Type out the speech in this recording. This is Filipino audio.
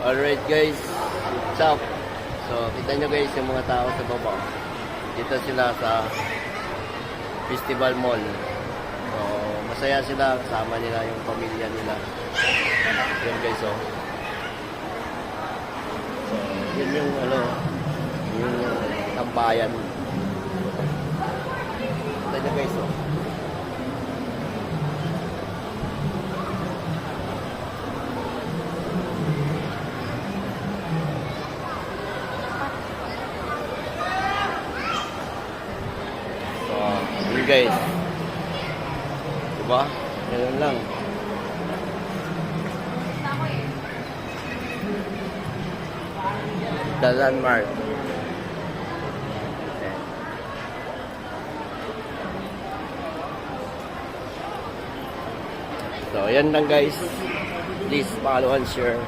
Alright guys, what's up? So, kita nyo guys yung mga tao sa baba. Dito sila sa Festival Mall. So, masaya sila, kasama nila yung pamilya nila. Yun guys, oh. So, yun yung yung tambayan. Kita nyo guys, oh. Yun guys, diba? Ganun lang. The landmark. Okay. So yan lang guys. Please follow and share.